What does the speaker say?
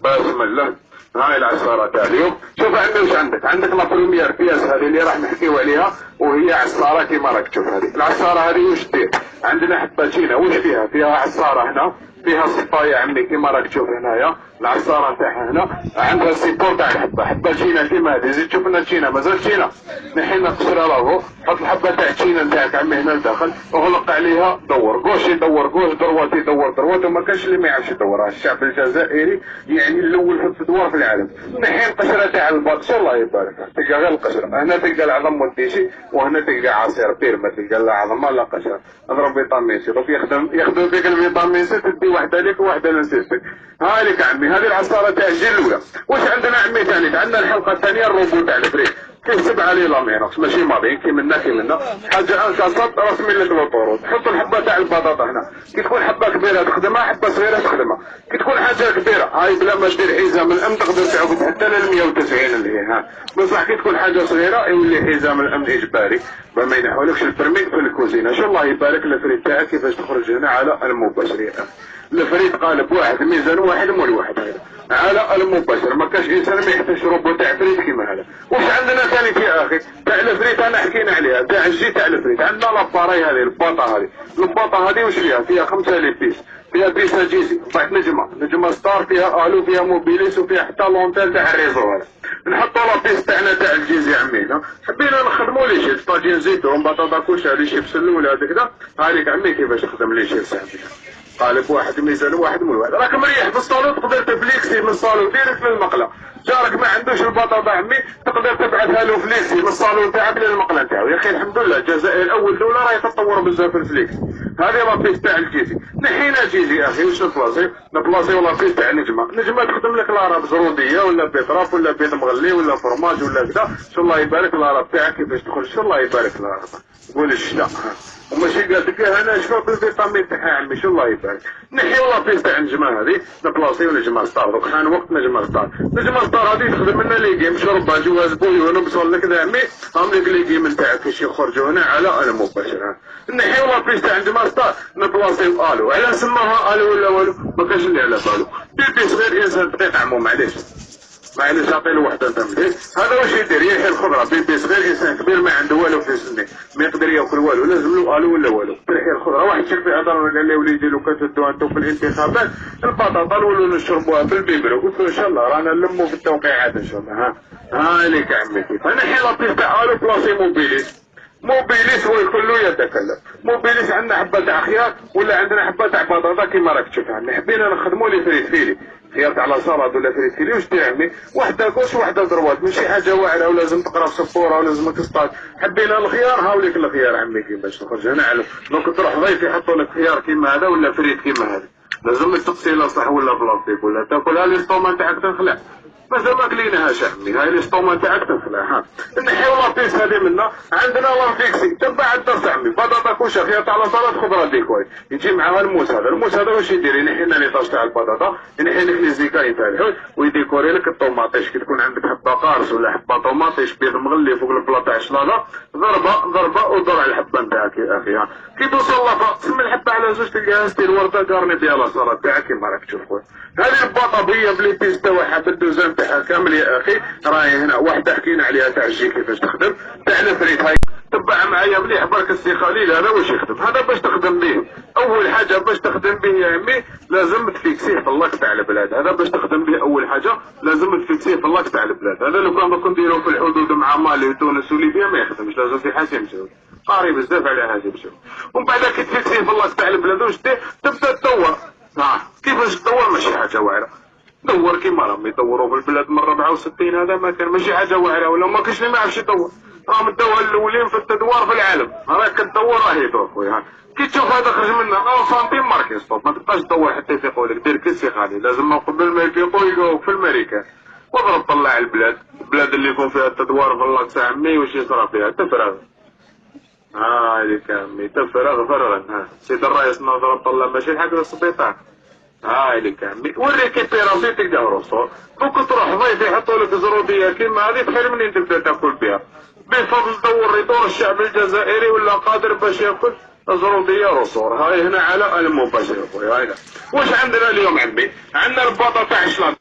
بسم الله. هاي العصارة تاع اليوم. شوف عندنا وش عندك لا بريمير بياس هذه اللي راح نحكيو عليها، وهي عصارة كيما راك تشوف. هذه العصارة هذه وش دير؟ عندنا حباتينا وش فيها؟ فيها عصارة هنا، فيها صفا يا عمي كيما راك تشوف هنايا العصارة نتاعها هنا، عندها السيبور تاع الحبة، حبة تشينا كيما هذه. زيد شوف لنا تشينا، مازال تشينا، نحينا قشرها راهو، حط الحبة تاع التشينا نتاعك عمي هنا لداخل، اغلق عليها، دور غوش يدور غوش، دروات يدور دروات، وما كانش اللي ما يعرفش يدور. الشعب الجزائري يعني الاول في الدوار في العالم. نحي القشرة تاع الباط، ان شاء الله يبارك، تلقى غير القشرة، هنا تلقى العظم والديشي، وهنا تلقى عصير بير، ما تلقى لا عظم لا قشرة. اضرب فيتامين سي، دوك يخدم فيك الفيتامين سي، تدي واحدة ليك وواحدة لنسيتك. هاي لك عمي، هذه العصارة تاع الجيل الاولى. واش عندنا عمي ثاني؟ عندنا الحلقة الثانية الروبو تاع الفريق، كيف 7 ليلة مينوكس ماشي ماضي، كي منا حاجة انكاسات رسمي للوطورو. تحط الحبة تاع البطاطا هنا، كي تكون حبة كبيرة تخدمها، حبة صغيرة تخدمها. كي تكون حاجة كبيرة هاي بلا ما دير حزام الامن تقدر تعود حتى لل 190 اللي هي ها. بصح كي تكون حاجة صغيرة يولي حزام الامن اجباري، ما ينحولكش البرمي في الكوزينة. ان شاء الله يبارك الفريق تاعك كيفاش تخرج هنا على المباشر. الفريق قالب واحد، ميزان واحد، مول واحد هذا على المباشر. ما كاش انسان ما يحتاج روبو تاع فريد كيما هذا. واش عندنا ثاني في اخي تاع الفريد؟ انا حكينا عليها تاع الجي تاع الفريد. عندنا لاباراي هذه الباطه هذه، الباطه هذه واش فيها؟ فيها 5 لي بيس، فيها بيسا جيزي، بعد نجمه ستار، فيها الو، فيها موبيليس، وفيها حتى لونتيل تاع الريزو هذا. نحطوا لابيس تاعنا تاع الجيزي عمينا، حبينا نخدموا لي شيف طاجين زيتون بطاطا كوشه لي شيف سلول هذاك. هاي لك عمي كيفاش تخدم لي شيف عمي. قالب واحد، ميزان واحد، مول واحد. راك مريح في الصالون، تقدر تفليكسي من الصالون ديريكت للمقله. جارك ما عندوش البطاطا عمي، تقدر تبعثها له فليكسي من الصالون تاعك للمقله نتاعو. يا اخي الحمد لله الجزائر اول دوله راهي تطور بزاف في الفليكس. هذه لابيس تاع الجيزي. نحينا جيزي اخي واش نبلاصيو لابيس تاع نجمه تخدم لك لاراب زروديه ولا بيطراف ولا بيض مغلي ولا فرماج ولا كذا. ان شاء الله يبارك لاراب تاعك كيفاش تخرج. ان شاء الله يبارك لاراب. قول الشتاء وماشي قال لك انا شفاء بالفيتامين تاعها عمي. ان شاء الله يبارك. نحيو لابيس تاع النجمه هذه، نبلاصيو نجمه ستار. دوك حان وقت نجمه ستار. نجمه ستار هذه تخدم لنا ليغيم، شوربه، جواز بويون، بصل لك ذا عمي. هم لك ليغيم نتاعك كيش يخرجوا هنا على المباشر. نحيو لابيس تاع نجمه ستار، نبلاصيو الو. على سماها الو ولا والو؟ ما كاش اللي على بالو. بيبي صغير انسان دقيق عمو، معليش عطي له وحده تمديد. هذا واش يدير؟ يحيي الخضره. بيبي صغير انسان كبير ما عنده والو في سنه، ما يقدر ياكل والو، لازم له الو ولا والو. يحيي الخضره. واحد شرب هضر قال لي وليدي لو كتدوا انتم في الانتخابات البطاطا نولوا نشربوها بالبيبرو. قلت له ان شاء الله رانا نلموا في التوقيعات ان شاء الله. ها ليك عمي كيف. نحيي لابيس تاع الو بلاصي موبيليس هو الكل يتكلم. موبيليس عندنا حبه تاع خيار ولا عندنا حبه تاع بطاطا كيما راك تشوف عمي. حبينا نخدموا لي فريت فيلي، خيار تاع لاصالاد ولا فريت فيلي. واش دير عمي؟ وحده كوش وحده دروات، ماشي حاجه واعره ولازم تقرا في صفوره ولازم تصطاد. حبينا الخيار، هاوليك الخيار عمي كيفاش تخرج هنا على دونك تروح ضيف يحطوا لك خيار كيما هذا ولا فريت كيما هذا. لازم تغسلها صح ولا بلاصتيك ولا تاكلها ليستوما تاعك تنخلع. مازال ما كليناهاش عمي. هاي ليستوما تاعك تنخلع. نحيو لابيس هذه منا. عندنا لافيكسي تبع الدرس عمي، بطاطا كوشه خيار تاع لاصالاد خضره ديكوي، يجي معاها الموس هذا. الموس هذا واش يدير؟ ينحي لنا ليطاج تاع البطاطا، ينحي لك لي زيكاي تاع الحوت، ويديكوري لك الطوماطيش. كي تكون عندك حبه قارص ولا حبه طوماطيش بيض مغلي فوق البلا تاع الشلاضه، ضربه ودرع الحبه نتاعك يا اخي. كي توصل لها تسمي الحبه على زوج تلقاها ستيل ورده كارني بها لاصالاد تاعك كيما راك تشوف خويا. هذه البطاطيه بلي بيس تاعها بالدوزان تاعها كامل يا اخي. راهي هنا واحده حكينا عليها تاع الجي كيفاش تخدم تاع الفريت. هاي تبع معايا مليح برك السي خليل. هذا واش يخدم؟ هذا باش تخدم به اول حاجه، باش تخدم به يا عمي لازم تفيكسيه في اللاك تاع البلاد. هذا باش تخدم به اول حاجه لازم تفيكسيه في اللاك تاع البلاد. هذا لو كان دوك نديروه في الحدود مع مالي وتونس وليبيا ما يخدمش، لازم في حاجه مشاوي قاري بزاف على هذه مشاوي. ومن بعد كي تفيكسيه في اللاك تاع البلاد واش دير؟ تبدا تدور. كيفاش تدور؟ ماشي حاجه واعره. دور كيما راهم يدوروا في البلاد من 64. هذا ما كان ماشي حاجه واعره، ولا ما كاش اللي ما يعرفش يدور. راهم الدول الاولين في التدوار في العالم. راك تدور راه يدور خويا. كي تشوف هذا خرج منا 1 سنتيم ماركي ستوب. ما تبقاش تدور حتى يفيقوا لك. دير كيسي خالي، لازم قبل ما يفيقوا يلقاوك في الماريكان. واضرب طلع البلاد اللي يكون فيها التدوار في الله تاع عمي واش يصرى فيها؟ تفرغ. هايليك عمي تفرغ فرغا. سيد الرئيس نضرب طلع ماشي الحق للسبيطار. هاي لك عمي والريكيبيراسيون تلقاه رسول. ممكن تروح ضيف يحطوا لك زروديه كيما هذه تخيل منين تبدا تاكل بها. بفضل يدور الشعب الجزائري ولا قادر باش ياكل زروديه رسول. هاي هنا على المباشر خويا. هاي واش عندنا اليوم عمي؟ عندنا البطاطا تاع الشلاض.